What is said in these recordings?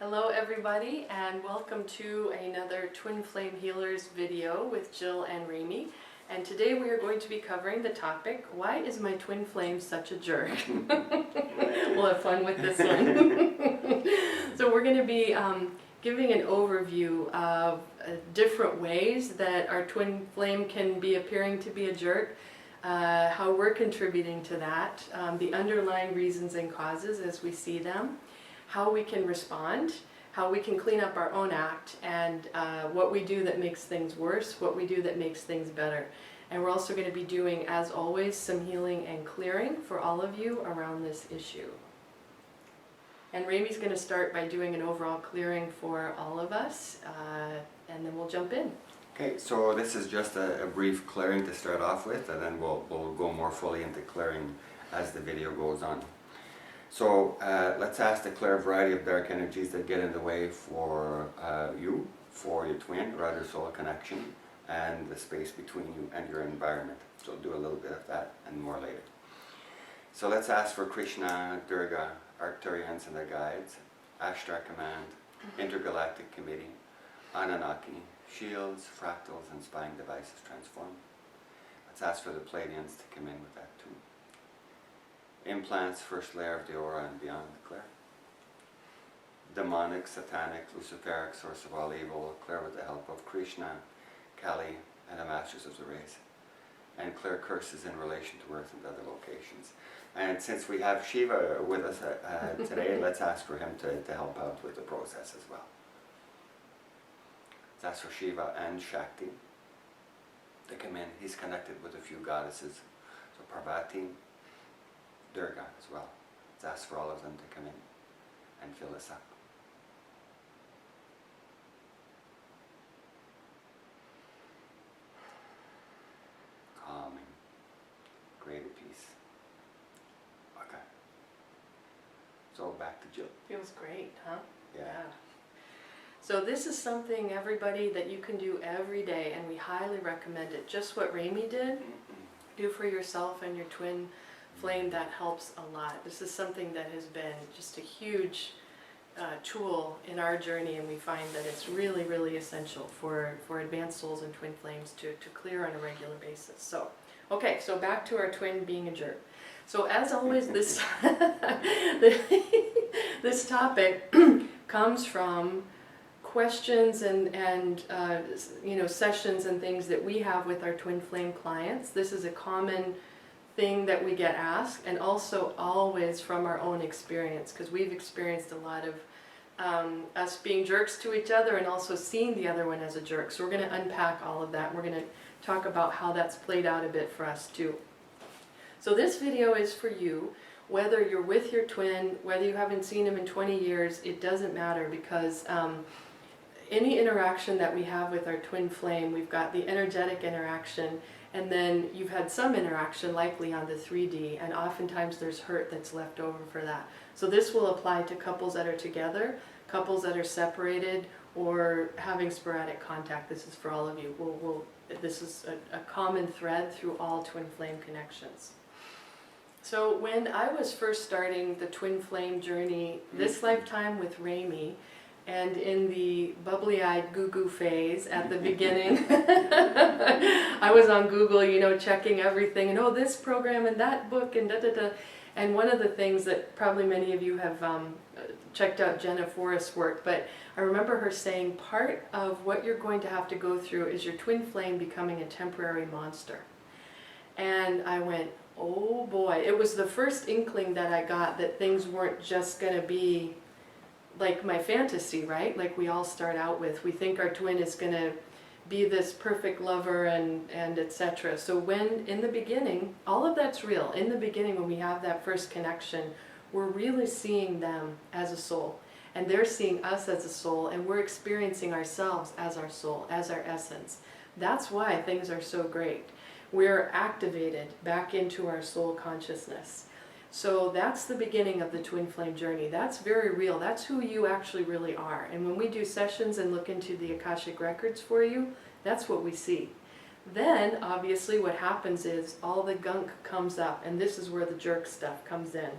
Hello everybody, and welcome to another Twin Flame Healers video with Jill and Rémi. And today we are going to be covering the topic, why is my twin flame such a jerk? We'll have fun with this one. So we're going to be giving an overview of different ways that our twin flame can be appearing to be a jerk, how we're contributing to that, the underlying reasons and causes as we see them, how we can respond, how we can clean up our own act, and what we do that makes things worse, what we do that makes things better. And we're also going to be doing, as always, some healing and clearing for all of you around this issue. And Rémi's going to start by doing an overall clearing for all of us, and then we'll jump in. Okay, so this is just a brief clearing to start off with, and then we'll go more fully into clearing as the video goes on. So let's ask to clear a variety of dark energies that get in the way for you, for your twin, or other soul connection, and the space between you and your environment. So we'll do a little bit of that and more later. So let's ask for Krishna, Durga, Arcturians and their guides, Ashtar Command, Intergalactic Committee, Anunnaki, shields, fractals, and spying devices transform. Let's ask for the Pleiadians to come in with that too. Implants, first layer of the aura and beyond, clear. Demonic, satanic, luciferic, source of all evil, clear with the help of Krishna, Kali, and the Masters of the Race. And clear curses in relation to Earth and other locations. And since we have Shiva with us today, let's ask for him to help out with the process as well. Let's ask for Shiva and Shakti to come in. He's connected with a few goddesses. So Parvati, Durga as well. Let's ask for all of them to come in and fill this up. Calming, greater peace. Okay. So back to Jill. Feels great, huh? Yeah. So this is something, everybody, that you can do every day, and we highly recommend it. Just what Rémi did, do for yourself and your twin flame. That helps a lot. This is something that has been just a huge tool in our journey, and we find that it's really, really essential for advanced souls and twin flames to clear on a regular basis. So, okay, so back to our twin being a jerk. So as always, this this topic comes from questions and sessions and things that we have with our twin flame clients. This is a common thing that we get asked, and also always from our own experience, because we've experienced a lot of us being jerks to each other and also seeing the other one as a jerk. So we're going to unpack all of that. We're going to talk about how that's played out a bit for us too. So this video is for you, whether you're with your twin, whether you haven't seen him in 20 years, it doesn't matter, because any interaction that we have with our twin flame, we've got the energetic interaction, and then you've had some interaction likely on the 3D, and oftentimes there's hurt that's left over for that. So this will apply to couples that are together, couples that are separated, or having sporadic contact. This is for all of you. This is a common thread through all twin flame connections. So when I was first starting the twin flame journey this lifetime with Rémi, and in the bubbly-eyed goo-goo phase at the beginning, I was on Google, checking everything, and oh, this program and that book and da-da-da. And one of the things that probably many of you have checked out Jenna Forrest's work, but I remember her saying part of what you're going to have to go through is your twin flame becoming a temporary monster. And I went, oh boy. It was the first inkling that I got that things weren't just going to be like my fantasy, right? Like we all start out with. We think our twin is going to be this perfect lover and etc. So when, in the beginning, all of that's real. In the beginning, when we have that first connection, we're really seeing them as a soul. And they're seeing us as a soul, and we're experiencing ourselves as our soul, as our essence. That's why things are so great. We're activated back into our soul consciousness. So that's the beginning of the twin flame journey. That's very real. That's who you actually really are. And when we do sessions and look into the Akashic records for you, that's what we see. Then, obviously, what happens is all the gunk comes up, and this is where the jerk stuff comes in.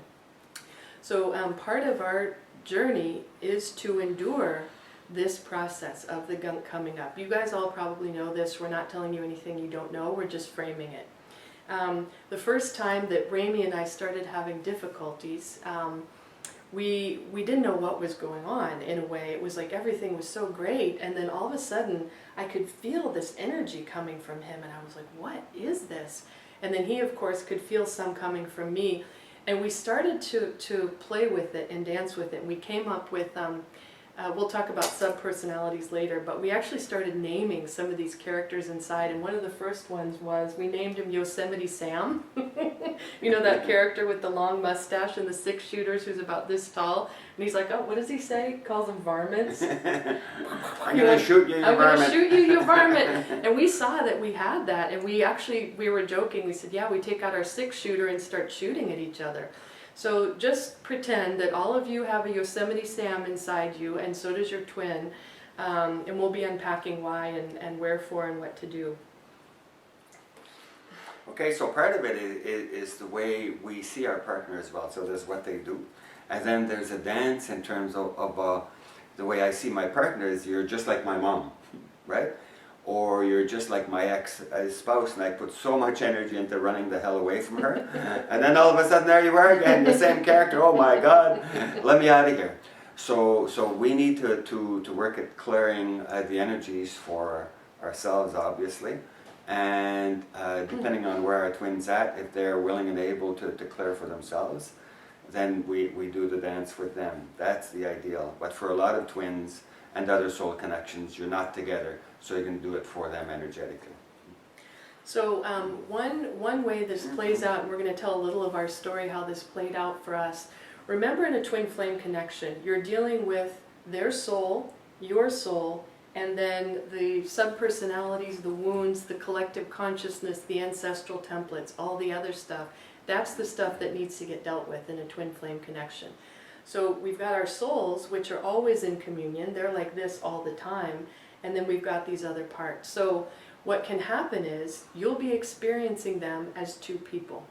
So part of our journey is to endure this process of the gunk coming up. You guys all probably know this. We're not telling you anything you don't know. We're just framing it. The first time that Rémi and I started having difficulties, we didn't know what was going on in a way. It was like everything was so great, and then all of a sudden I could feel this energy coming from him, and I was like, what is this? And then he, of course, could feel some coming from me. And we started to play with it and dance with it. And we came up with, we'll talk about sub-personalities later, but we actually started naming some of these characters inside. And one of the first ones was, we named him Yosemite Sam. You know that character with the long mustache and the 6-shooters who's about this tall? And he's like, oh, what does he say? He calls them varmints. I'm going to shoot you, you varmint. I'm going to shoot you, you varmint. And we saw that we had that, and we were joking. We said, yeah, we take out our 6-shooter and start shooting at each other. So just pretend that all of you have a Yosemite Sam inside you, and so does your twin. And we'll be unpacking why and wherefore and what to do. Okay, so part of it is the way we see our partner as well. So there's what they do. And then there's a dance in terms of the way I see my partner is, you're just like my mom, right? Or you're just like my ex-spouse, and I put so much energy into running the hell away from her. And then all of a sudden there you are again, the same character. Oh my God, let me out of here. So we need to work at clearing the energies for ourselves, obviously. And depending on where our twin's at, if they're willing and able to clear for themselves, then we do the dance with them. That's the ideal. But for a lot of twins and other soul connections, you're not together, so you can do it for them energetically. So one way this plays out, and we're going to tell a little of our story, how this played out for us. Remember, in a twin flame connection, you're dealing with their soul, your soul, and then the sub-personalities, the wounds, the collective consciousness, the ancestral templates, all the other stuff. That's the stuff that needs to get dealt with in a twin flame connection. So we've got our souls, which are always in communion. They're like this all the time. And then we've got these other parts. So what can happen is you'll be experiencing them as two people.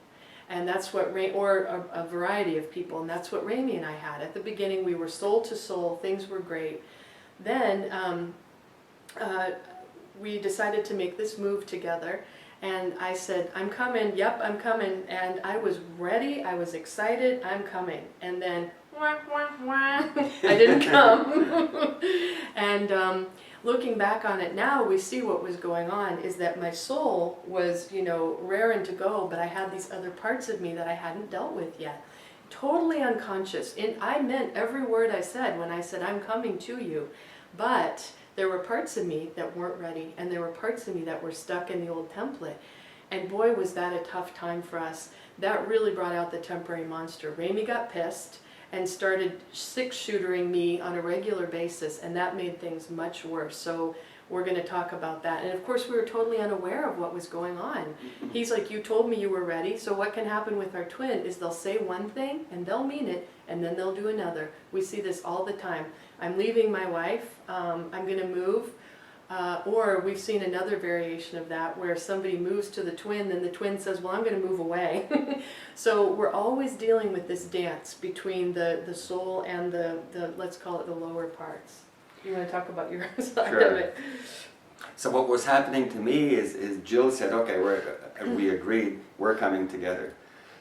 And that's what, or a variety of people. And that's what Rémi and I had. At the beginning, we were soul to soul. Things were great. Then we decided to make this move together. And I said, I'm coming, yep, I'm coming. And I was ready, I was excited, I'm coming. And then, wah, wah, wah, I didn't come. And looking back on it now, we see what was going on is that my soul was, you know, raring to go, but I had these other parts of me that I hadn't dealt with yet. Totally unconscious. And I meant every word I said when I said, I'm coming to you. But there were parts of me that weren't ready, and there were parts of me that were stuck in the old template. And boy, was that a tough time for us. That really brought out the temporary monster. Rémi got pissed and started 6-shootering me on a regular basis, and that made things much worse. So we're going to talk about that. And of course, we were totally unaware of what was going on. He's like, you told me you were ready. So what can happen with our twin is they'll say one thing, and they'll mean it, and then they'll do another. We see this all the time. I'm leaving my wife, I'm going to move, or we've seen another variation of that where somebody moves to the twin, then the twin says, well, I'm going to move away. So we're always dealing with this dance between the soul and the let's call it the lower parts. You want to talk about your side Sure. of it? So what was happening to me is Jill said, okay, we agreed, we're coming together.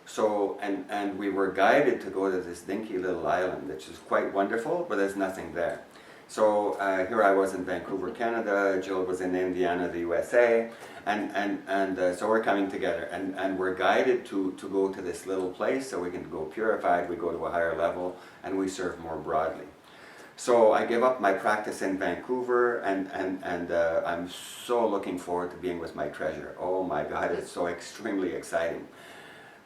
So, and we were guided to go to this dinky little island, which is quite wonderful, but there's nothing there. So here I was in Vancouver, Canada, Jill was in Indiana, the USA, and so we're coming together. And we're guided to go to this little place so we can go purified, we go to a higher level, and we serve more broadly. So I give up my practice in Vancouver, and I'm so looking forward to being with my treasure. Oh my God, it's so extremely exciting.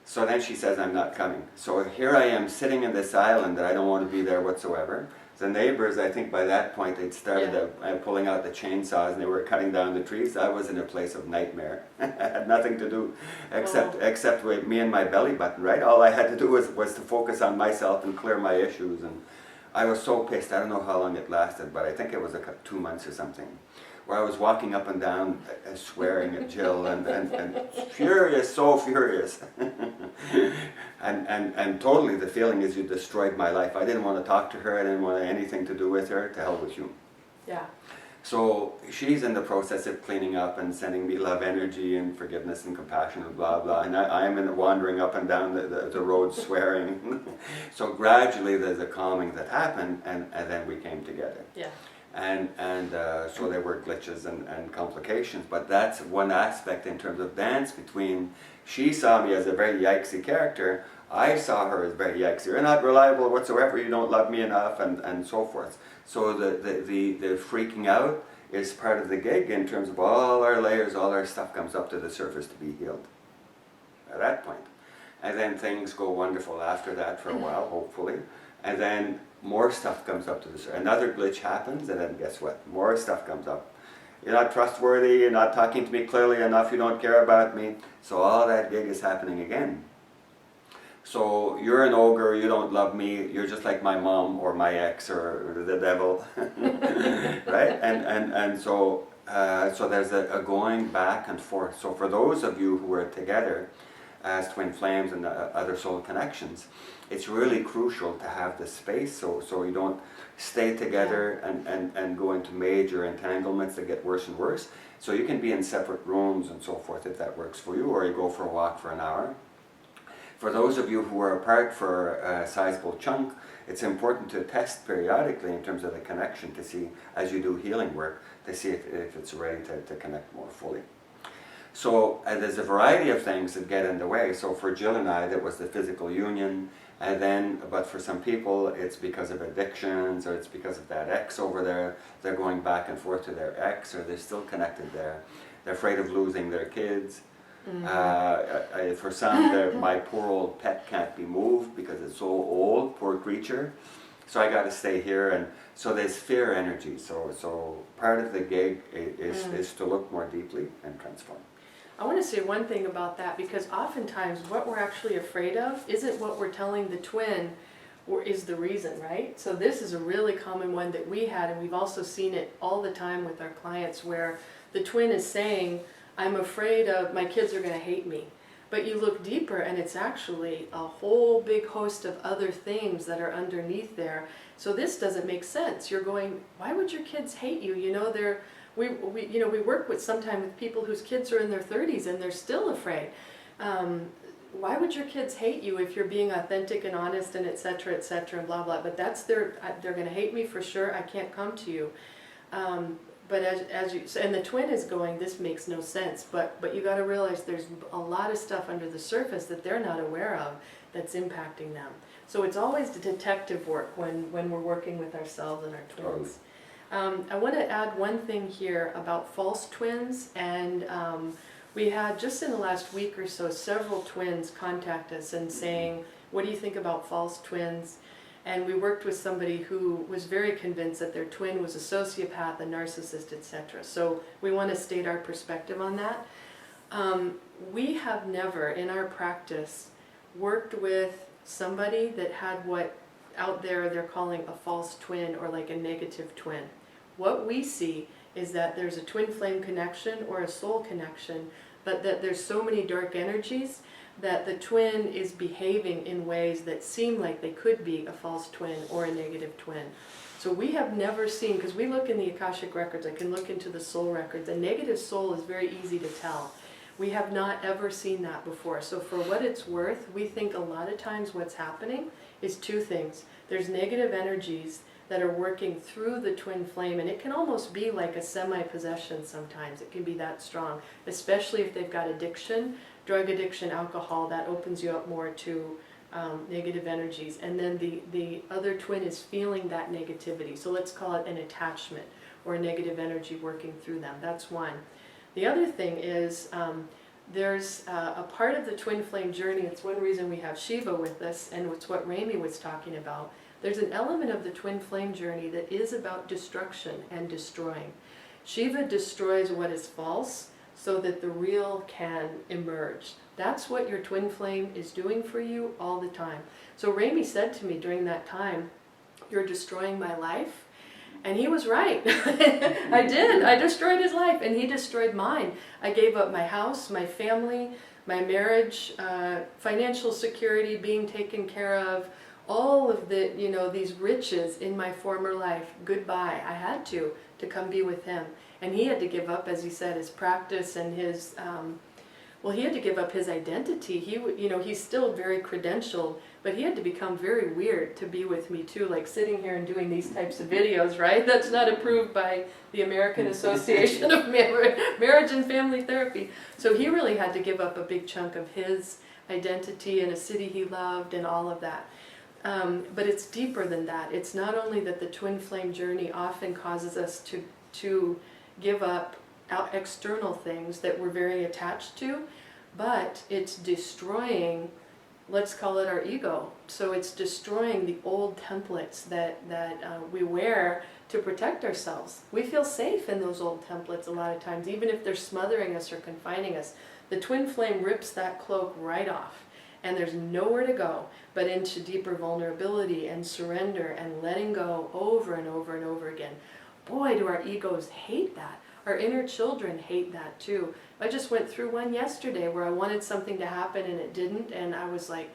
So then she says, I'm not coming. So here I am sitting in this island that I don't want to be there whatsoever. The neighbors, I think by that point, they'd started pulling out the chainsaws and they were cutting down the trees. I was in a place of nightmare. I had nothing to do except with me and my belly button, right? All I had to do was to focus on myself and clear my issues. And I was so pissed. I don't know how long it lasted, but I think it was 2 months or something, where I was walking up and down swearing at Jill and furious, so furious. And totally the feeling is you destroyed my life. I didn't want to talk to her, I didn't want anything to do with her, to hell with you. Yeah. So she's in the process of cleaning up and sending me love energy and forgiveness and compassion and blah blah, and I'm in wandering up and down the road swearing. So gradually there's a calming that happened, and then we came together. Yeah. And so there were glitches and complications, but that's one aspect in terms of dance between, she saw me as a very yikesy character, I saw her as very yikesy, you're not reliable whatsoever, you don't love me enough, and so forth. So the freaking out is part of the gig in terms of all our layers, all our stuff comes up to the surface to be healed at that point. And then things go wonderful after that for a while, hopefully. And then more stuff comes up to the surface. Another glitch happens, and then guess what? More stuff comes up. You're not trustworthy, you're not talking to me clearly enough, you don't care about me. So all that gig is happening again. So you're an ogre, you don't love me, you're just like my mom or my ex or the devil, right? And so there's a going back and forth. So for those of you who are together as twin flames and other soul connections, it's really crucial to have the space so you don't stay together and go into major entanglements that get worse and worse. So you can be in separate rooms and so forth if that works for you, or you go for a walk for an hour. For those of you who are apart for a sizable chunk, it's important to test periodically in terms of the connection to see, as you do healing work, to see if it's ready to connect more fully. So there's a variety of things that get in the way. So for Jill and I, that was the physical union, and then, but for some people, it's because of addictions, or it's because of that ex over there. They're going back and forth to their ex, or they're still connected there. They're afraid of losing their kids. Mm-hmm. For some, my poor old pet can't be moved because it's so old, poor creature. So I got to stay here, and so there's fear energy. So part of the gig is to look more deeply and transform. I want to say one thing about that, because oftentimes what we're actually afraid of isn't what we're telling the twin or is the reason, right? So this is a really common one that we had, and we've also seen it all the time with our clients, where the twin is saying, I'm afraid of my kids are going to hate me. But you look deeper and it's actually a whole big host of other things that are underneath there. So this doesn't make sense. You're going, why would your kids hate you? You know, we work with sometimes with people whose kids are in their 30s and they're still afraid. Why would your kids hate you if you're being authentic and honest and et cetera, and blah, blah. But that's they're going to hate me for sure. I can't come to you. But as you, and the twin is going, this makes no sense, but you got to realize there's a lot of stuff under the surface that they're not aware of that's impacting them. So it's always the detective work when we're working with ourselves and our twins. I want to add one thing here about false twins, and we had just in the last week or so several twins contact us and saying, what do you think about false twins? And we worked with somebody who was very convinced that their twin was a sociopath, a narcissist, etc. So we want to state our perspective on that. We have never, in our practice, worked with somebody that had what out there they're calling a false twin or like a negative twin. What we see is that there's a twin flame connection or a soul connection, but that there's so many dark energies that the twin is behaving in ways that seem like they could be a false twin or a negative twin. So we have never seen, because we look in the Akashic records, I can look into the soul records, a negative soul is very easy to tell. We have not ever seen that before. So for what it's worth, we think a lot of times what's happening is two things. There's negative energies that are working through the twin flame, and it can almost be like a semi-possession sometimes. It can be that strong, especially if they've got addiction, drug addiction, alcohol, that opens you up more to negative energies. And then the other twin is feeling that negativity. So let's call it an attachment or a negative energy working through them. That's one. The other thing is there's a part of the twin flame journey. It's one reason we have Shiva with us, and it's what Rémi was talking about. There's an element of the twin flame journey that is about destruction and destroying. Shiva destroys what is false so that the real can emerge. That's what your twin flame is doing for you all the time. So Rémi said to me during that time, you're destroying my life. And he was right. I did. I destroyed his life, and he destroyed mine. I gave up my house, my family, my marriage, financial security, being taken care of, all of the, these riches in my former life. Goodbye. I had to come be with him. And he had to give up, as he said, his practice and his, he had to give up his identity. He's still very credentialed, but he had to become very weird to be with me too, like sitting here and doing these types of videos, right? That's not approved by the American Association of Marriage and Family Therapy. So he really had to give up a big chunk of his identity and a city he loved and all of that. But it's deeper than that. It's not only that the twin flame journey often causes us to give up external things that we're very attached to, but it's destroying, let's call it our ego. So it's destroying the old templates that we wear to protect ourselves. We feel safe in those old templates a lot of times, even if they're smothering us or confining us. The twin flame rips that cloak right off, and there's nowhere to go but into deeper vulnerability and surrender and letting go over and over and over again. Boy, do our egos hate that. Our inner children hate that too. I just went through one yesterday where I wanted something to happen and it didn't, and I was like,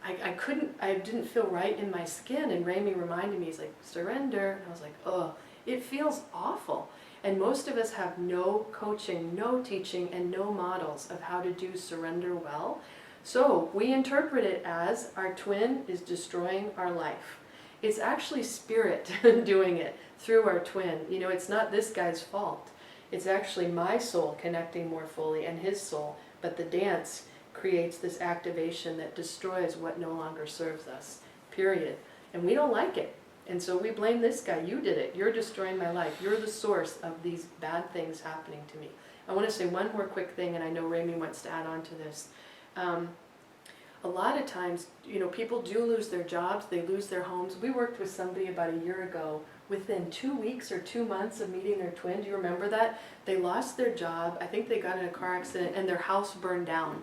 I didn't feel right in my skin, and Rémi reminded me, he's like, surrender, and I was like, oh, it feels awful. And most of us have no coaching, no teaching, and no models of how to do surrender well. So we interpret it as our twin is destroying our life. It's actually spirit doing it through our twin. It's not this guy's fault. It's actually my soul connecting more fully and his soul, but the dance creates this activation that destroys what no longer serves us, period. And we don't like it. And so we blame this guy. You did it. You're destroying my life. You're the source of these bad things happening to me. I want to say one more quick thing, and I know Rémi wants to add on to this. A lot of times, people do lose their jobs, they lose their homes. We worked with somebody about a year ago. Within 2 weeks or 2 months of meeting their twin, do you remember that? They lost their job, I think they got in a car accident, and their house burned down.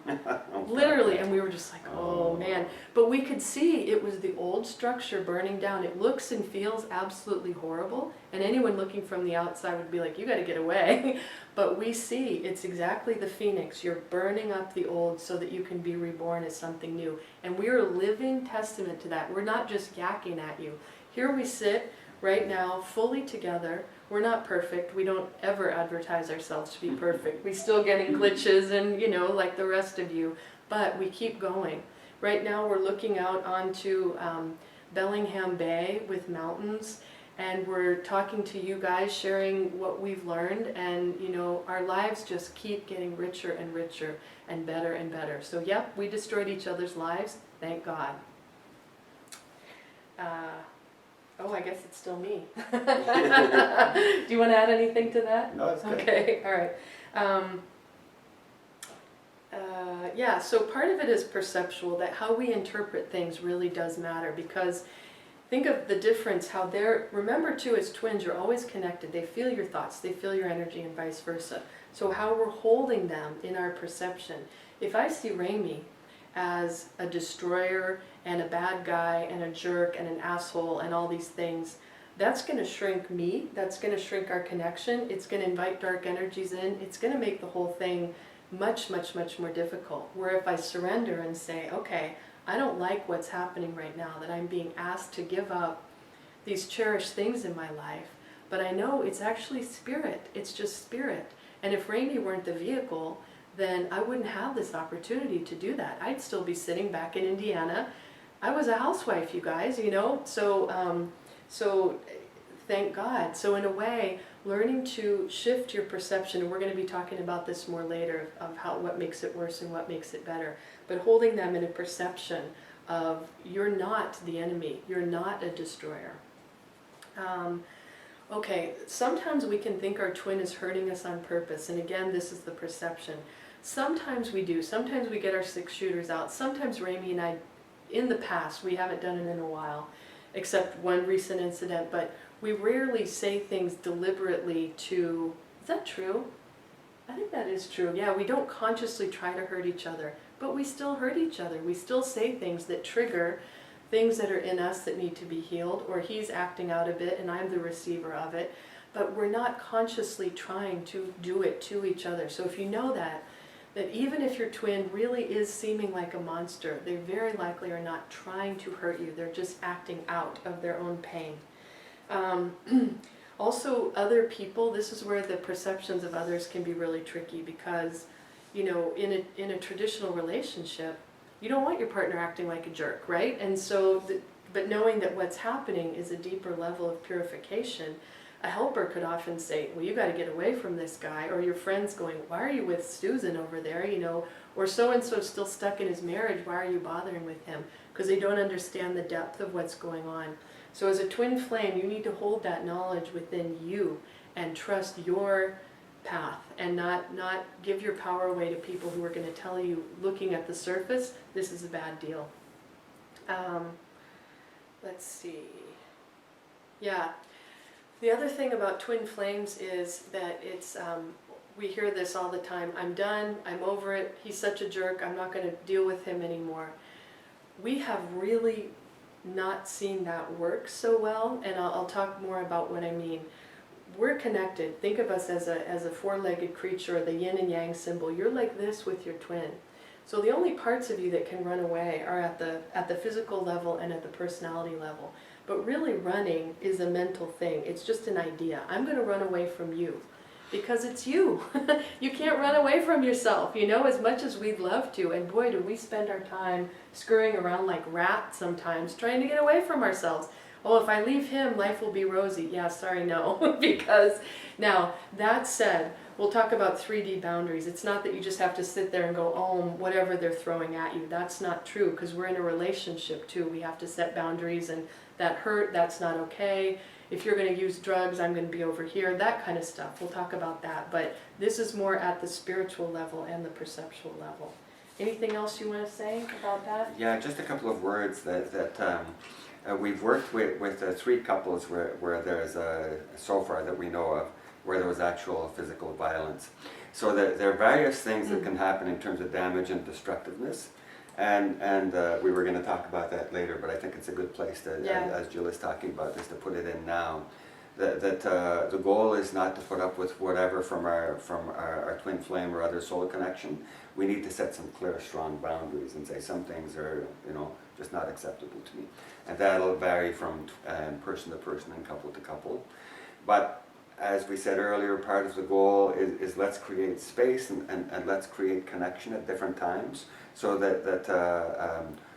Literally, and we were just like, oh man. But we could see it was the old structure burning down. It looks and feels absolutely horrible, and anyone looking from the outside would be like, you gotta get away. But we see it's exactly the phoenix. You're burning up the old so that you can be reborn as something new. And we're a living testament to that. We're not just yakking at you. Here we sit right now, fully together. We're not perfect. We don't ever advertise ourselves to be perfect. We still getting glitches and, like the rest of you, but we keep going. Right now we're looking out onto Bellingham Bay with mountains, and we're talking to you guys, sharing what we've learned, and, our lives just keep getting richer and richer and better. So, yep, we destroyed each other's lives. Thank God. I guess it's still me. Do you want to add anything to that? No, it's good. Okay, all right. So part of it is perceptual, that how we interpret things really does matter, because think of the difference, how remember too, as twins, you're always connected. They feel your thoughts, they feel your energy, and vice versa. So how we're holding them in our perception. If I see Rémi as a destroyer and a bad guy and a jerk and an asshole and all these things, that's going to shrink me, that's going to shrink our connection, it's going to invite dark energies in, it's going to make the whole thing much more difficult. Where if I surrender and say, okay, I don't like what's happening right now, that I'm being asked to give up these cherished things in my life, but I know it's actually spirit, it's just spirit. And if Rémi weren't the vehicle, then I wouldn't have this opportunity to do that. I'd still be sitting back in Indiana. I was a housewife, you guys, so thank God. So in a way, learning to shift your perception, and we're going to be talking about this more later, of what makes it worse and what makes it better, but holding them in a perception of you're not the enemy, you're not a destroyer. Okay, sometimes we can think our twin is hurting us on purpose, and again, this is the perception. Sometimes we do. Sometimes we get our 6-shooters out. Sometimes Rémi and I, in the past, we haven't done it in a while, except one recent incident, but we rarely say things deliberately to, is that true? I think that is true. Yeah, we don't consciously try to hurt each other, but we still hurt each other. We still say things that trigger things that are in us that need to be healed, or he's acting out a bit and I'm the receiver of it, but we're not consciously trying to do it to each other. So if you know that even if your twin really is seeming like a monster, they very likely are not trying to hurt you. They're just acting out of their own pain. Also, other people, this is where the perceptions of others can be really tricky, because, you know, in a traditional relationship, you don't want your partner acting like a jerk, right? And so, but knowing that what's happening is a deeper level of purification, a helper could often say, well, you got to get away from this guy, or your friend's going, why are you with Susan over there, you know, or so-and-so's still stuck in his marriage, why are you bothering with him? Because they don't understand the depth of what's going on. So as a twin flame, you need to hold that knowledge within you and trust your path, and not give your power away to people who are going to tell you, looking at the surface, this is a bad deal. Let's see. Yeah. The other thing about twin flames is that it's, we hear this all the time, I'm done, I'm over it, he's such a jerk, I'm not going to deal with him anymore. We have really not seen that work so well, and I'll talk more about what I mean. We're connected. Think of us as a four-legged creature, or the yin and yang symbol. You're like this with your twin. So the only parts of you that can run away are at the physical level and at the personality level. But really, running is a mental thing. It's just an idea. I'm going to run away from you because it's you. You can't run away from yourself, you know, as much as we'd love to. And boy, do we spend our time scurrying around like rats sometimes, trying to get away from ourselves. Oh, if I leave him, life will be rosy. Yeah, sorry, no. Because now, that said, we'll talk about 3D boundaries. It's not that you just have to sit there and go, oh, whatever they're throwing at you. That's not true, because we're in a relationship too. We have to set boundaries, and that hurt, that's not okay. If you're going to use drugs, I'm going to be over here, that kind of stuff. We'll talk about that. But this is more at the spiritual level and the perceptual level. Anything else you want to say about that? Yeah, just a couple of words that we've worked with 3 couples where there's so far that we know of, where there was actual physical violence. So there are various things that can happen in terms of damage and destructiveness. And we were going to talk about that later, but I think it's a good place to, as Jill is talking about, is to put it in now. That the goal is not to put up with whatever from our twin flame or other soul connection. We need to set some clear, strong boundaries and say some things are, you know, just not acceptable to me. And that'll vary from person to person and couple to couple. But as we said earlier, part of the goal is let's create space and let's create connection at different times, so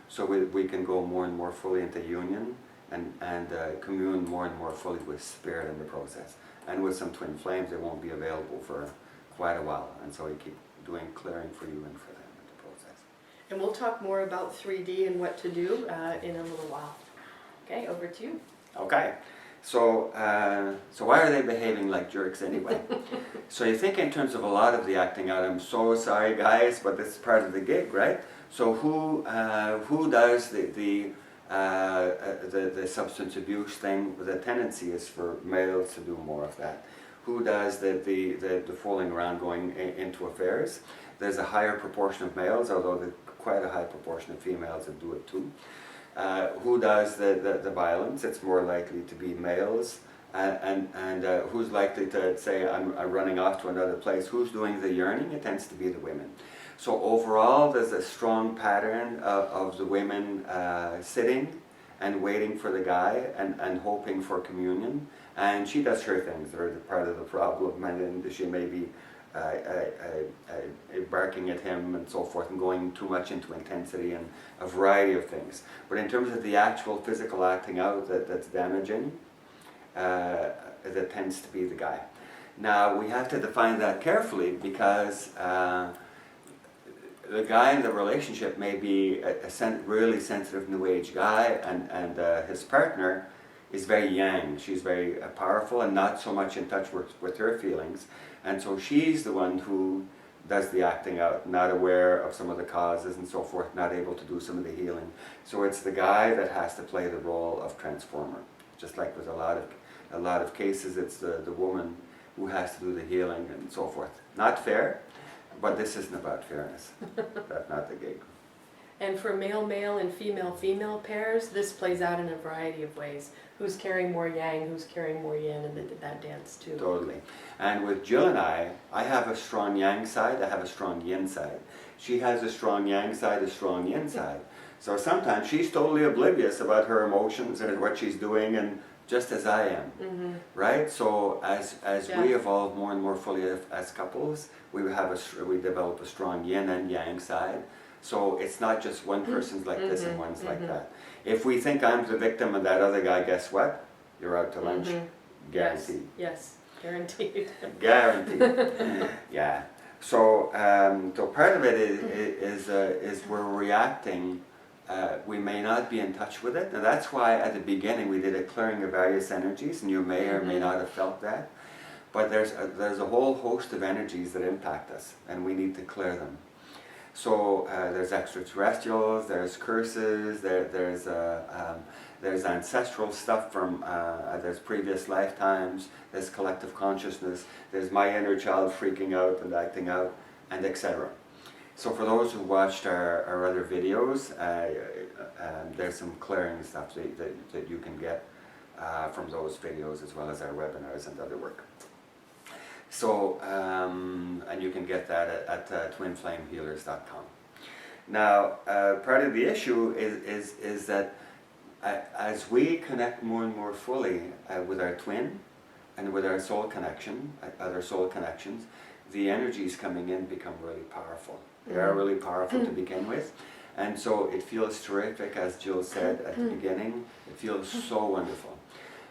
so we can go more and more fully into union and commune more and more fully with spirit in the process. And with some twin flames, they won't be available for quite a while, and so we keep doing clearing for you and for them in the process. And we'll talk more about 3D and what to do in a little while. Okay, over to you. Okay. So why are they behaving like jerks anyway? So you think in terms of a lot of the acting out, I'm so sorry guys, but this is part of the gig, right? So who does the substance abuse thing? The tendency is for males to do more of that. Who does the fooling around, going into affairs? There's a higher proportion of males, although there's quite a high proportion of females that do it too. Who does the violence? It's more likely to be males. And who's likely to say, I'm running off to another place? Who's doing the yearning? It tends to be the women. So overall, there's a strong pattern of the women sitting and waiting for the guy and hoping for communion. And she does her things. They're part of the problem, and she may be barking at him and so forth, and going too much into intensity and a variety of things. But in terms of the actual physical acting out that's damaging, that tends to be the guy. Now we have to define that carefully, because the guy in the relationship may be a really sensitive New Age guy, and his partner is very yang. She's very powerful and not so much in touch with her feelings. And so she's the one who does the acting out, not aware of some of the causes and so forth, not able to do some of the healing. So it's the guy that has to play the role of transformer. Just like with a lot of cases, it's the woman who has to do the healing and so forth. Not fair, but this isn't about fairness. That's not the gig. And for male-male and female-female pairs, this plays out in a variety of ways. Who's carrying more yang, who's carrying more yin, and they did that dance too. Totally. And with Jill and I have a strong yang side, I have a strong yin side. She has a strong yang side, a strong yin side. So sometimes she's totally oblivious about her emotions and what she's doing, and just as I am, right? So as we evolve more and more fully as couples, we develop a strong yin and yang side. So it's not just one person's like this and one's like that. If we think I'm the victim and that other guy, guess what? You're out to lunch, guaranteed. Yes, guaranteed. Guaranteed. Yeah. So so part of it is we're reacting. We may not be in touch with it, and that's why at the beginning we did a clearing of various energies, and you may or may not have felt that. But there's a whole host of energies that impact us, and we need to clear them. So there's extraterrestrials, there's curses, there's ancestral stuff from there's previous lifetimes, there's collective consciousness, there's my inner child freaking out and acting out, and etc. So for those who watched our other videos, there's some clearing stuff that you can get from those videos, as well as our webinars and other work. So, and you can get that at twinflamehealers.com. Now, part of the issue is that as we connect more and more fully with our twin and with our soul connection, other soul connections, the energies coming in become really powerful. They are really powerful to begin with. And so it feels terrific, as Jill said at the beginning. It feels so wonderful.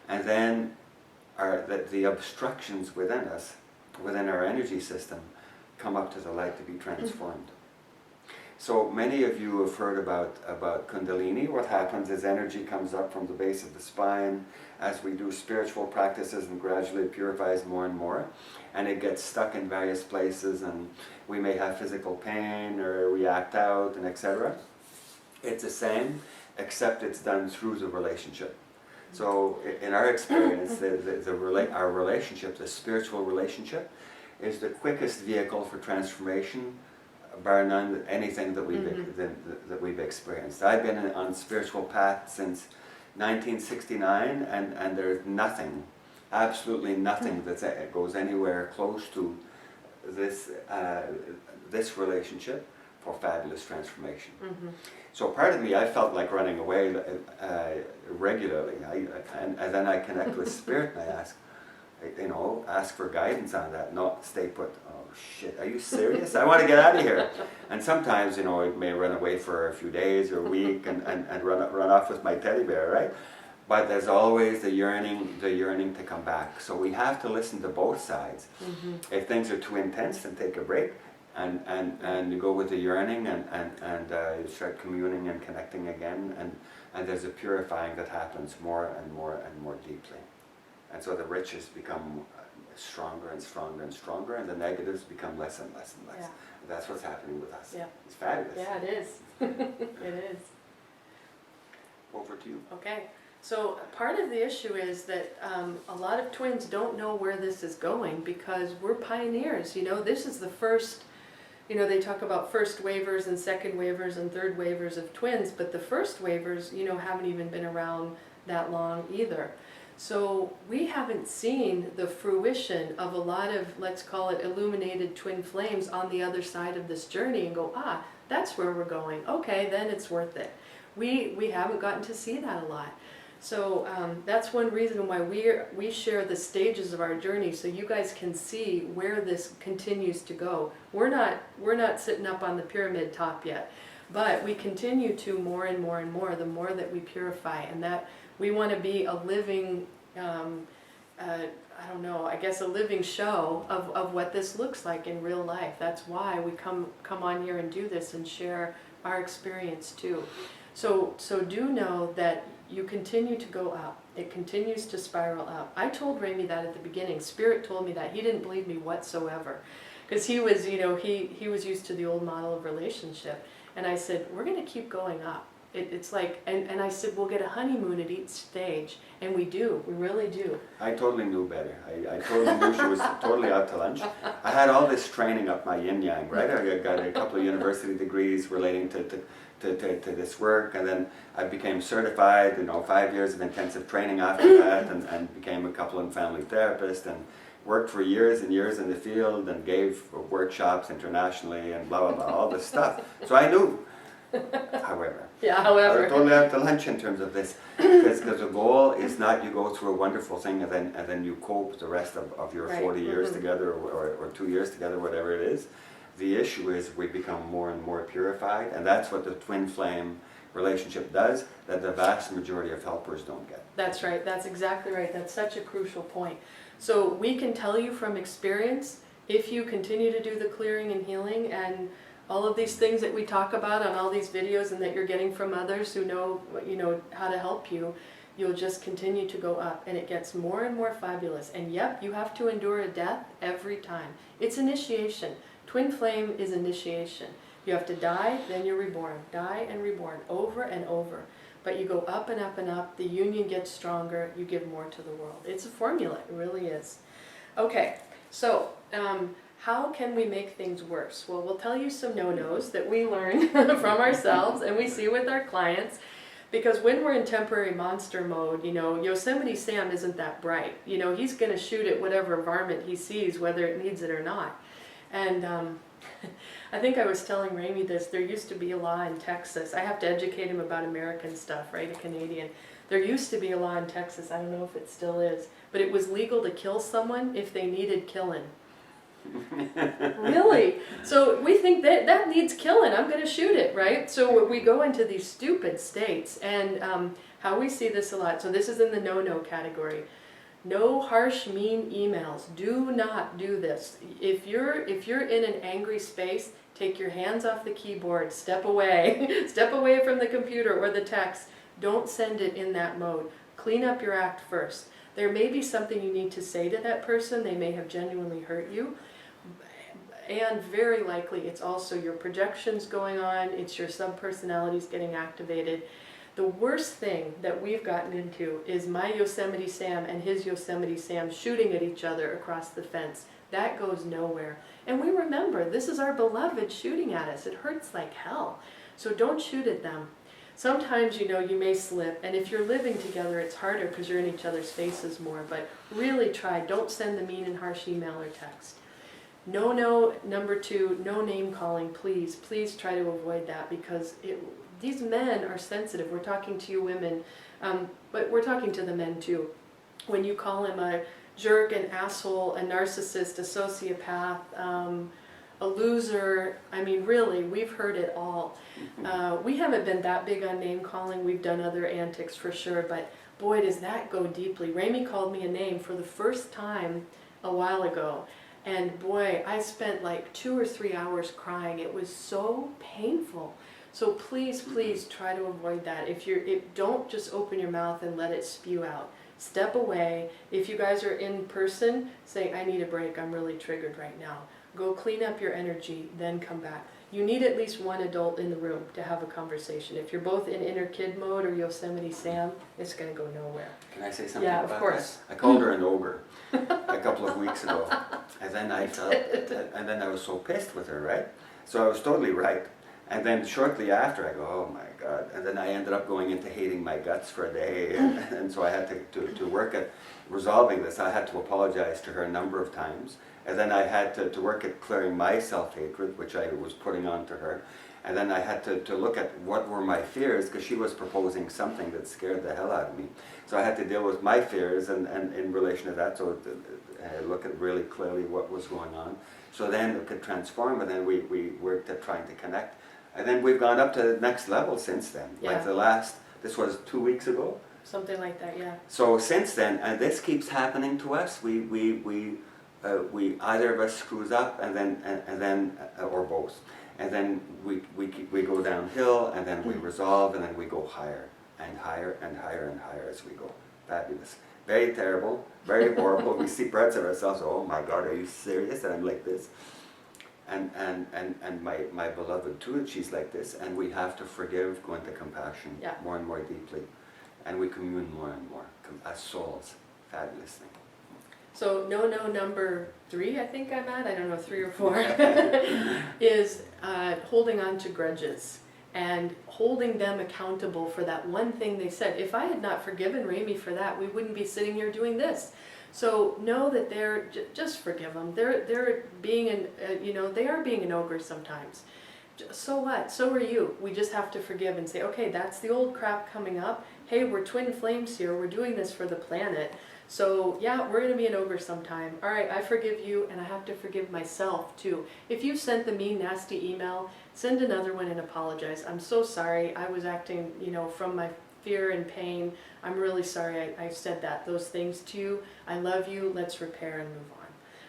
And then the obstructions within us, within our energy system, come up to the light to be transformed. So many of you have heard about Kundalini. What happens is energy comes up from the base of the spine as we do spiritual practices, and gradually it purifies more and more. And it gets stuck in various places, and we may have physical pain or react out, and etc. It's the same, except it's done through the relationship. So in our experience, our relationship, the spiritual relationship, is the quickest vehicle for transformation, bar none, anything that we've experienced. I've been on spiritual path since 1969, and there's nothing, absolutely nothing that goes anywhere close to this relationship for fabulous transformation. So part of me, I felt like running away regularly, and then I connect with Spirit and I ask for guidance on that. No, stay put. Oh shit, are you serious? I want to get out of here. And sometimes, I may run away for a few days or a week and run off with my teddy bear, right? But there's always the yearning to come back. So we have to listen to both sides. If things are too intense, then take a break and you go with the yearning and you start communing and connecting again, and there's a purifying that happens more and more and more deeply. And so the riches become stronger and stronger and stronger, and the negatives become less and less and less. Yeah. And that's what's happening with us. Yeah. It's fabulous. Yeah, it is. It is. Over to you. Okay. So part of the issue is that a lot of twins don't know where this is going, because we're pioneers. This is the first, they talk about first wavers and second wavers and third wavers of twins, but the first wavers, haven't even been around that long either. So we haven't seen the fruition of a lot of, let's call it, illuminated twin flames on the other side of this journey and go, that's where we're going. Okay, then it's worth it. We haven't gotten to see that a lot. So that's one reason why we share the stages of our journey, so you guys can see where this continues to go. We're not sitting up on the pyramid top yet, but we continue to more and more and more, the more that we purify, and that we want to be a living, a living show of what this looks like in real life. That's why we come on here and do this and share our experience too. So do know that you continue to go up. It continues to spiral up. I told Rémi that at the beginning. Spirit told me that. He didn't believe me whatsoever, because he was, he was used to the old model of relationship. And I said, we're going to keep going up. It's like, and I said, we'll get a honeymoon at each stage. And we do, we really do. I totally knew better. I totally knew she was totally out to lunch. I had all this training up my yin yang, right? I got a couple of university degrees relating to this work, and then I became certified, 5 years of intensive training after that, and became a couple and family therapist, and worked for years and years in the field, and gave workshops internationally, and blah, blah, blah, all this stuff. So I knew. However, I was totally out to lunch in terms of this, because the goal is not you go through a wonderful thing and then you cope the rest of your 40 years together, or 2 years together, whatever it is. The issue is we become more and more purified, and that's what the twin flame relationship does, that the vast majority of helpers don't get. That's right, that's exactly right. That's such a crucial point. So we can tell you from experience, if you continue to do the clearing and healing and all of these things that we talk about on all these videos and that you're getting from others who know, how to help you, you'll just continue to go up, and it gets more and more fabulous. And yep, you have to endure a death every time. It's initiation. Twin flame is initiation. You have to die, then you're reborn. Die and reborn, over and over. But you go up and up and up, the union gets stronger, you give more to the world. It's a formula, it really is. Okay, so how can we make things worse? Well, we'll tell you some no-nos that we learn from ourselves and we see with our clients. Because when we're in temporary monster mode, Yosemite Sam isn't that bright. He's going to shoot at whatever varmint he sees, whether it needs it or not. And I think I was telling Rémi this, there used to be a law in Texas. I have to educate him about American stuff, right, a Canadian. There used to be a law in Texas, I don't know if it still is, but it was legal to kill someone if they needed killing. Really? So we think that needs killing, I'm going to shoot it, right? So we go into these stupid states, and how we see this a lot, so this is in the no-no category. No harsh, mean emails. Do not do this. If you're in an angry space, take your hands off the keyboard, step away. Step away from the computer or the text. Don't send it in that mode. Clean up your act first. There may be something you need to say to that person. They may have genuinely hurt you. And very likely it's also your projections going on. It's your subpersonalities getting activated. The worst thing that we've gotten into is my Yosemite Sam and his Yosemite Sam shooting at each other across the fence. That goes nowhere. And we remember, this is our beloved shooting at us. It hurts like hell. So don't shoot at them. Sometimes, you may slip, and if you're living together, it's harder because you're in each other's faces more, but really try, don't send the mean and harsh email or text. No, number 2, no name calling, please. Please try to avoid that, because these men are sensitive. We're talking to you women, but we're talking to the men too. When you call him a jerk, an asshole, a narcissist, a sociopath, a loser, I mean, really, we've heard it all. We haven't been that big on name calling. We've done other antics for sure, but boy, does that go deeply. Rémi called me a name for the first time a while ago, and boy, I spent like 2 or 3 hours crying. It was so painful. So please, please try to avoid that. Don't just open your mouth and let it spew out. Step away. If you guys are in person, say, I need a break. I'm really triggered right now. Go clean up your energy, then come back. You need at least one adult in the room to have a conversation. If you're both in inner kid mode or Yosemite Sam, it's going to go nowhere. Can I say something about that? Yeah, of course. I called her an ogre a couple of weeks ago, and then I was so pissed with her, right? So I was totally right. And then shortly after, I go, oh my God. And then I ended up going into hating my guts for a day. And so I had to work at resolving this. I had to apologize to her a number of times. And then I had to work at clearing my self-hatred, which I was putting on to her. And then I had to look at what were my fears, because she was proposing something that scared the hell out of me. So I had to deal with my fears and in relation to that, so look at really clearly what was going on. So then it could transform, and then we worked at trying to connect. And then we've gone up to the next level since then. Yeah. Like this was 2 weeks ago. Something like that, yeah. So since then, and this keeps happening to us, we either of us screws up, and then or both, and then we go downhill, and then we resolve, and then we go higher and higher and higher and higher as we go. Fabulous. Very terrible, very horrible. We see parts of ourselves. Oh my God, are you serious that I'm like this? and my beloved too, she's like this, and we have to forgive, go into compassion more and more deeply, and we commune more and more as souls. Fabulous thing. So no number 3, I think I'm at, I don't know, 3 or 4, is holding on to grudges and holding them accountable for that one thing they said. If I had not forgiven Rémi for that, we wouldn't be sitting here doing this. So know that they're, just forgive them. They're being they are being an ogre sometimes. So what? So are you. We just have to forgive and say, okay, that's the old crap coming up. Hey, we're twin flames here. We're doing this for the planet. So yeah, we're going to be an ogre sometime. All right, I forgive you, and I have to forgive myself too. If you sent the mean, nasty email, send another one and apologize. I'm so sorry. I was acting, from my fear and pain. I'm really sorry I said those things to you. I love you. Let's repair and move on.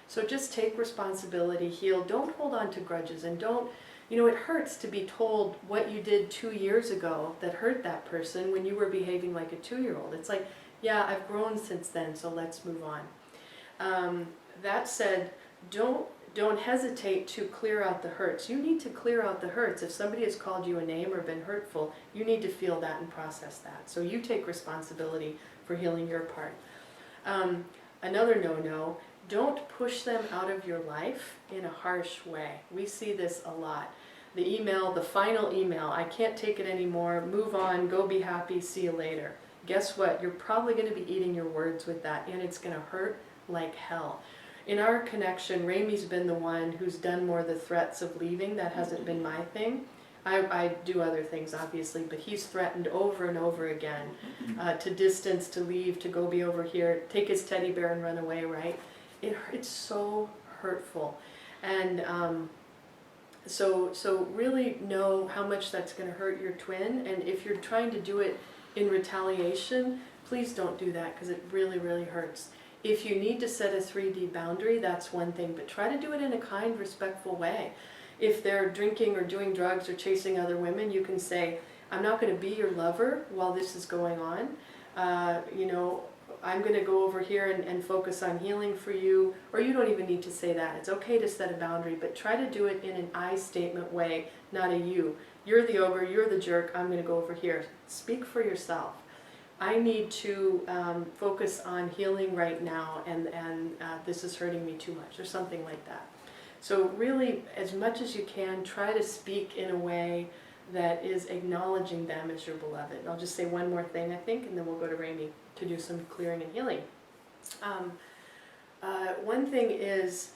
So just take responsibility, heal. Don't hold on to grudges, and don't, it hurts to be told what you did 2 years ago that hurt that person when you were behaving like a 2-year-old. It's like, yeah, I've grown since then, so let's move on. That said, don't hesitate to clear out the hurts. You need to clear out the hurts. If somebody has called you a name or been hurtful, you need to feel that and process that. So you take responsibility for healing your part. Another no-no, don't push them out of your life in a harsh way. We see this a lot. The final email, I can't take it anymore, move on, go be happy, see you later. Guess what? You're probably going to be eating your words with that, and it's going to hurt like hell. In our connection, Rémi's been the one who's done more the threats of leaving. That hasn't been my thing. I do other things, obviously, but he's threatened over and over again to distance, to leave, to go be over here, take his teddy bear and run away, right? It's so hurtful. And so really know how much that's going to hurt your twin, and if you're trying to do it in retaliation, please don't do that, because it really, really hurts. If you need to set a 3D boundary, that's one thing, but try to do it in a kind, respectful way. If they're drinking or doing drugs or chasing other women, you can say, I'm not going to be your lover while this is going on. I'm going to go over here and focus on healing for you, or you don't even need to say that. It's okay to set a boundary, but try to do it in an I statement way, not a you. You're the ogre, you're the jerk, I'm going to go over here. Speak for yourself. I need to focus on healing right now, and this is hurting me too much, or something like that. So really, as much as you can, try to speak in a way that is acknowledging them as your beloved. And I'll just say one more thing, I think, and then we'll go to Rémi to do some clearing and healing. One thing is,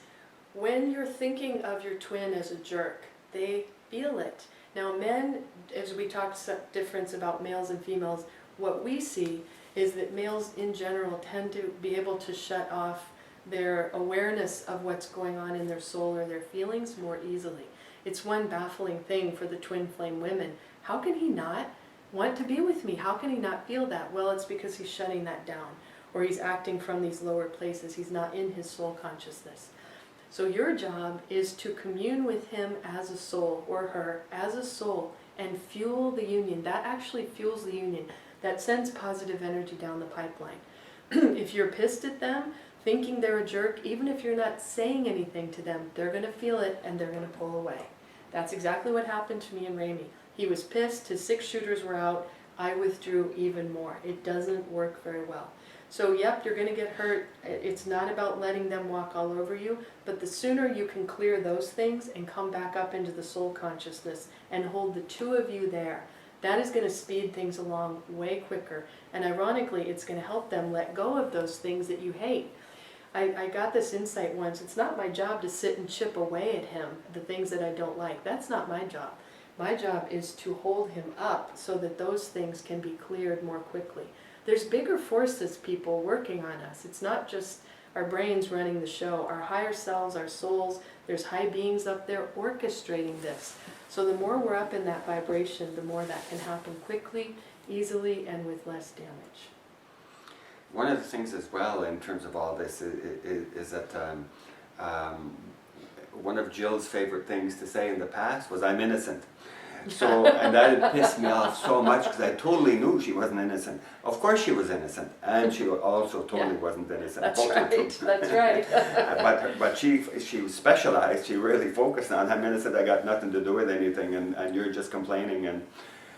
when you're thinking of your twin as a jerk, they feel it. Now men, as we talked difference about males and females, what we see is that males in general tend to be able to shut off their awareness of what's going on in their soul or their feelings more easily. It's one baffling thing for the twin flame women. How can he not want to be with me? How can he not feel that? Well, it's because he's shutting that down, or he's acting from these lower places. He's not in his soul consciousness. So your job is to commune with him as a soul, or her as a soul, and fuel the union. That actually fuels the union. That sends positive energy down the pipeline. If you're pissed at them, thinking they're a jerk, even if you're not saying anything to them, they're going to feel it and they're going to pull away. That's exactly what happened to me and Rémi. He was pissed, his 6 shooters were out, I withdrew even more. It doesn't work very well. So yep, you're going to get hurt. It's not about letting them walk all over you, but the sooner you can clear those things and come back up into the soul consciousness and hold the two of you there, that is going to speed things along way quicker. And ironically, it's going to help them let go of those things that you hate. I got this insight once. It's not my job to sit and chip away at him, the things that I don't like. That's not my job. My job is to hold him up so that those things can be cleared more quickly. There's bigger forces, people, working on us. It's not just our brains running the show. Our higher selves, our souls, there's high beings up there orchestrating this. So the more we're up in that vibration, the more that can happen quickly, easily, and with less damage. One of the things as well in terms of all this is that one of Jill's favorite things to say in the past was, I'm innocent. So, and that had pissed me off so much because I totally knew she wasn't innocent. Of course she was innocent, and she also totally wasn't innocent. That's Both of them. right. That's right. But she was specialized. She really focused on, I'm innocent, I got nothing to do with anything, and you're just complaining. And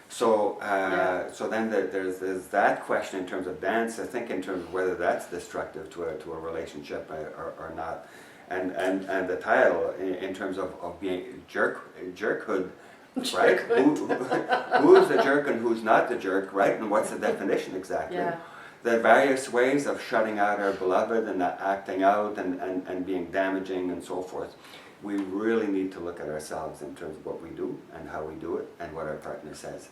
so, so then there's that question in terms of dance. I think in terms of whether that's destructive to a relationship or not. And the title in terms of being jerkhood, right? Who's the jerk and who's not the jerk, right? And what's the definition exactly? Yeah. The various ways of shutting out our beloved and acting out and being damaging and so forth. We really need to look at ourselves in terms of what we do and how we do it and what our partner says.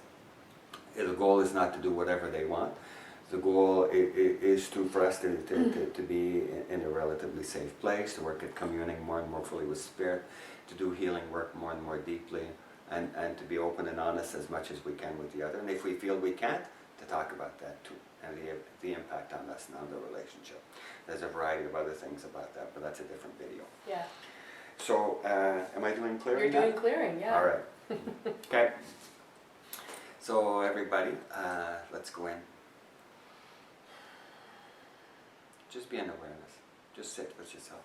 The goal is not to do whatever they want. The goal is for us to be in a relatively safe place, to work at communing more and more fully with Spirit, to do healing work more and more deeply, and to be open and honest as much as we can with the other. And if we feel we can't, to talk about that too, and the impact on us and on the relationship. There's a variety of other things about that, but that's a different video. Yeah. So, am I doing clearing? You're doing clearing, yeah. All right. Okay. So everybody, let's go in. Just be in awareness. Just sit with yourself.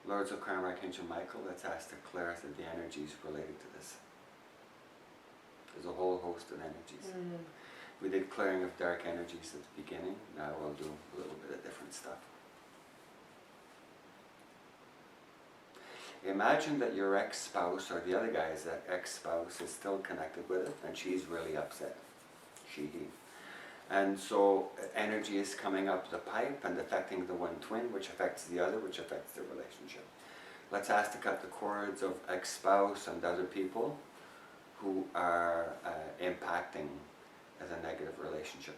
Lords of Karma, Archangel Michael, let's ask to clear us of the energies related to this. There's a whole host of energies. We did clearing of dark energies at the beginning. Now we'll do a little bit of different stuff. Imagine that your ex-spouse or the other guy's ex-spouse is still connected with it and she's really upset. He. And so energy is coming up the pipe and affecting the one twin, which affects the other, which affects the relationship. Let's ask to cut the cords of ex-spouse and other people who are impacting as a negative relationship.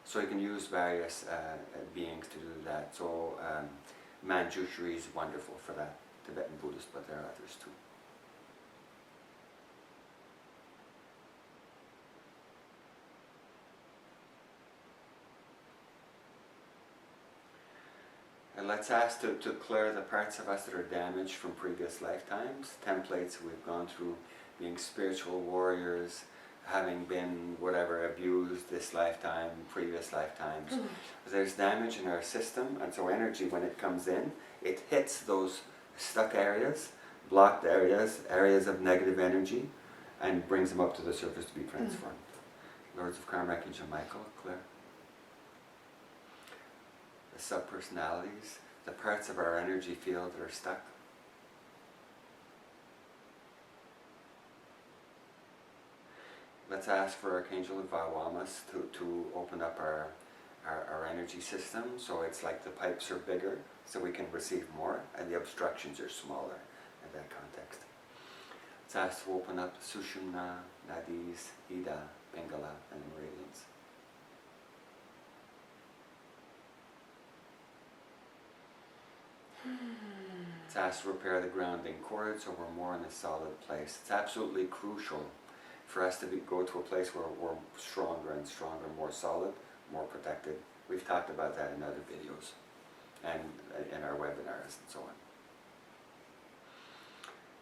So you can use various beings to do that. So Manjushri is wonderful for that, Tibetan Buddhist, but there are others too. And let's ask to clear the parts of us that are damaged from previous lifetimes, templates we've gone through, being spiritual warriors, having been whatever, abused this lifetime, previous lifetimes. There's damage in our system, and so energy, when it comes in, it hits those stuck areas, blocked areas, areas of negative energy, and brings them up to the surface to be transformed. Lords of Karma, Archangel Michael, clear. The subpersonalities, the parts of our energy field that are stuck. Let's ask for Archangel Vawamas to open up our energy system, so it's like the pipes are bigger, so we can receive more, and the obstructions are smaller in that context. Let's ask to open up Sushumna, Nadis, Ida, Pingala, and meridians. Let's ask to repair the grounding cord so we're more in a solid place. It's absolutely crucial for us to go to a place where we're stronger and stronger, more solid, more protected. We've talked about that in other videos and in our webinars and so on.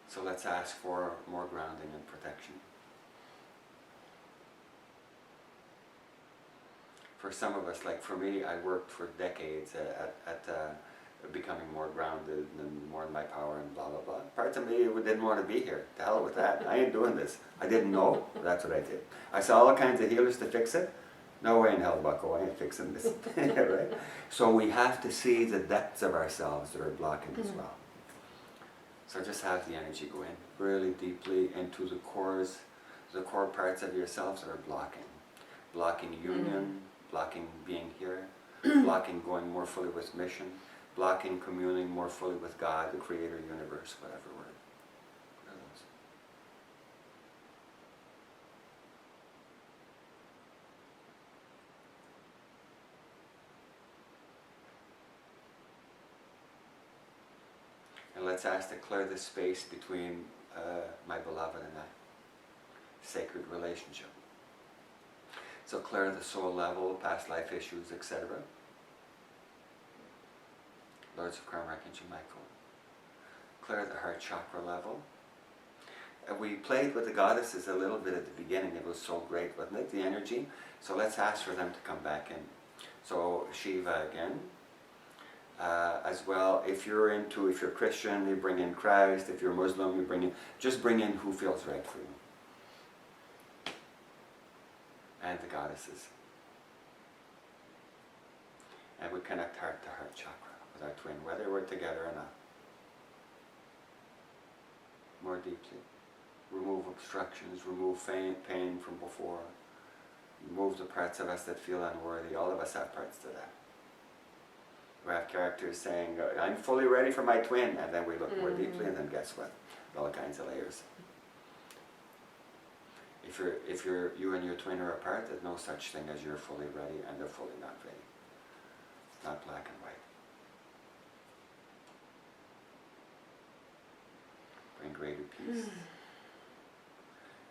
So let's ask for more grounding and protection. For some of us, like for me, I worked for decades at becoming more grounded and more in my power and blah, blah, blah. Parts of me didn't want to be here. To hell with that. I ain't doing this. I didn't know. That's what I did. I saw all kinds of healers to fix it. No way in hell, bucko. I ain't fixing this. Right? So we have to see the depths of ourselves that are blocking as well. So just have the energy go in really deeply into the cores, the core parts of yourselves that are blocking. Blocking union, blocking being here, blocking going more fully with mission, blocking communing more fully with God, the Creator, universe, whatever word. What are those? And let's ask to clear the space between my beloved and I. Sacred relationship. So clear the soul level, past life issues, etc. Lords of Karma, Archangel Michael. clear the heart chakra level. We played with the goddesses a little bit at the beginning. It was so great, wasn't it, the energy? So let's ask for them to come back in. So Shiva again. As well, if you're Christian, you bring in Christ. If you're Muslim, you just bring in who feels right for you. And the goddesses. And we connect heart to heart chakra with our twin, whether we're together or not. More deeply. Remove obstructions, remove pain from before. Remove the parts of us that feel unworthy. All of us have parts to that. We have characters saying, I'm fully ready for my twin, and then we look more deeply, and then guess what? All kinds of layers. If you and your twin are apart, there's no such thing as you're fully ready and they're fully not ready. It's not black and white. Bring greater peace.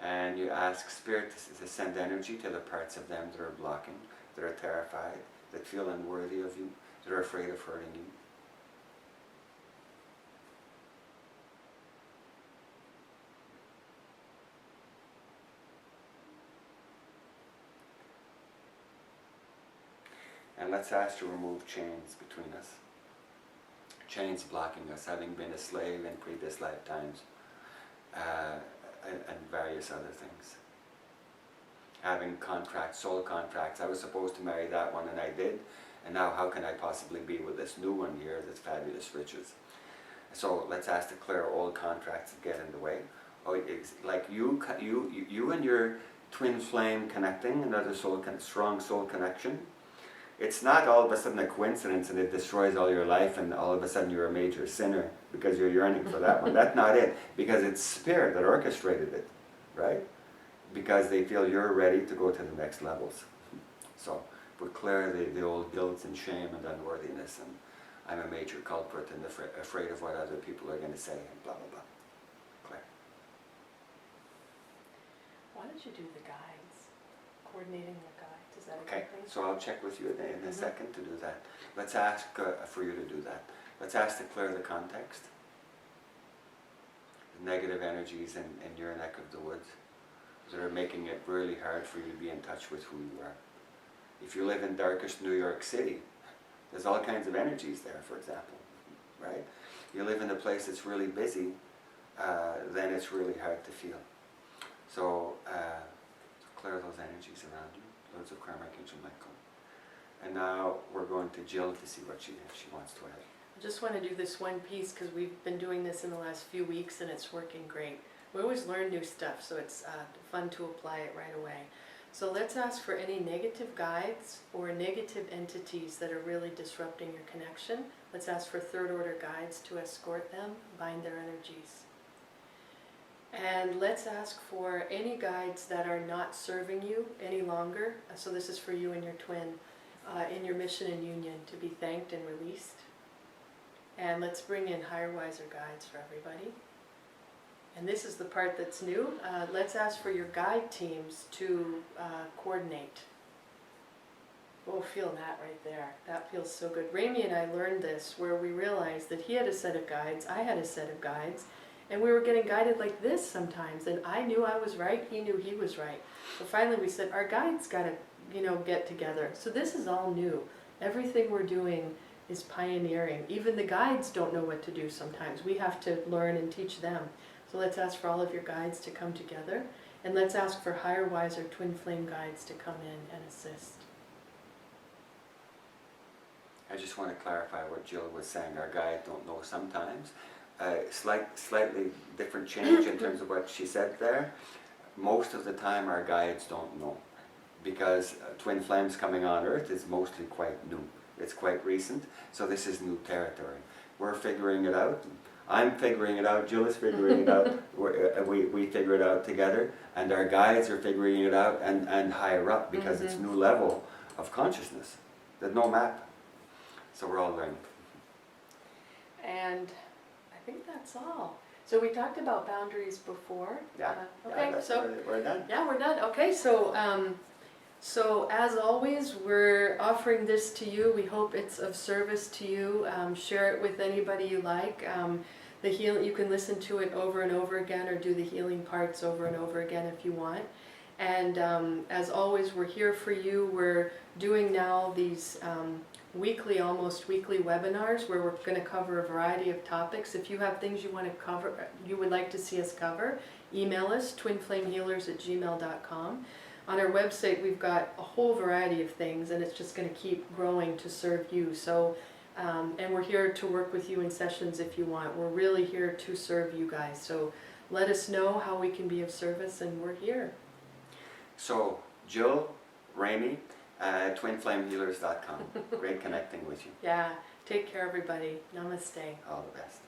And you ask Spirit to send energy to the parts of them that are blocking, that are terrified, that feel unworthy of you, that are afraid of hurting you. And let's ask to remove chains between us. Chains blocking us, having been a slave in previous lifetimes, and various other things. Having contracts, soul contracts. I was supposed to marry that one and I did. And now how can I possibly be with this new one here that's fabulous riches? So let's ask to clear old contracts that get in the way. Oh, it's like you and your twin flame connecting, another strong soul connection. It's not all of a sudden a coincidence and it destroys all your life and all of a sudden you're a major sinner because you're yearning for that one. That's not it. Because it's Spirit that orchestrated it, right? Because they feel you're ready to go to the next levels. So we clear the old guilt and shame and unworthiness, and I'm a major culprit and afraid of what other people are going to say, and blah, blah, blah. Clear. Why don't you do the guides? Coordinating the guides, is that Okay, thing? so I'll check with you in a second to do that. Let's ask for you to do that. Let's ask to clear the context. The negative energies in your neck of the woods that are making it really hard for you to be in touch with who you are. If you live in darkest New York City, there's all kinds of energies there, for example, right? You live in a place that's really busy, then it's really hard to feel. So clear those energies around you. Loads of karmic angel Michael. And now we're going to Jill to see what she wants to add. I just want to do this one piece because we've been doing this in the last few weeks and it's working great. We always learn new stuff, so it's fun to apply it right away. So let's ask for any negative guides or negative entities that are really disrupting your connection. Let's ask for third order guides to escort them, bind their energies. And let's ask for any guides that are not serving you any longer. So this is for you and your twin in your mission and union to be thanked and released. And let's bring in higher, wiser guides for everybody. And this is the part that's new. Let's ask for your guide teams to coordinate. Oh, feel that right there. That feels so good. Rémi and I learned this where we realized that he had a set of guides, I had a set of guides, and we were getting guided like this sometimes. And I knew I was right, he knew he was right. So finally we said, our guides got to, get together. So this is all new. Everything we're doing is pioneering. Even the guides don't know what to do sometimes. We have to learn and teach them. So let's ask for all of your guides to come together, and let's ask for higher, wiser, twin flame guides to come in and assist. I just want to clarify what Jill was saying. Our guides don't know sometimes. Slightly different change in terms of what she said there. Most of the time our guides don't know, because twin flames coming on Earth is mostly quite new. It's quite recent, so this is new territory. We're figuring it out. I'm figuring it out, Jill is figuring it out, we figure it out together, and our guides are figuring it out and higher up, because it's new level of consciousness. There's no map. So we're all learning. And I think that's all. So we talked about boundaries before. Yeah. Okay, Yeah, so we're done. yeah, we're done. Okay, so as always, we're offering this to you. We hope it's of service to you. Share it with anybody you like. The heal, you can listen to it over and over again, or do the healing parts over and over again if you want. And as always, we're here for you. We're doing now these weekly, almost weekly webinars where we're going to cover a variety of topics. If you have things you want to cover, you would like to see us cover, email us, twinflamehealers@gmail.com. On our website, we've got a whole variety of things, and it's just going to keep growing to serve you. So, and we're here to work with you in sessions if you want. We're really here to serve you guys. So let us know how we can be of service, and we're here. So, Jill, Rémi, twinflamehealers.com. Great connecting with you. Yeah, take care everybody. Namaste. All the best.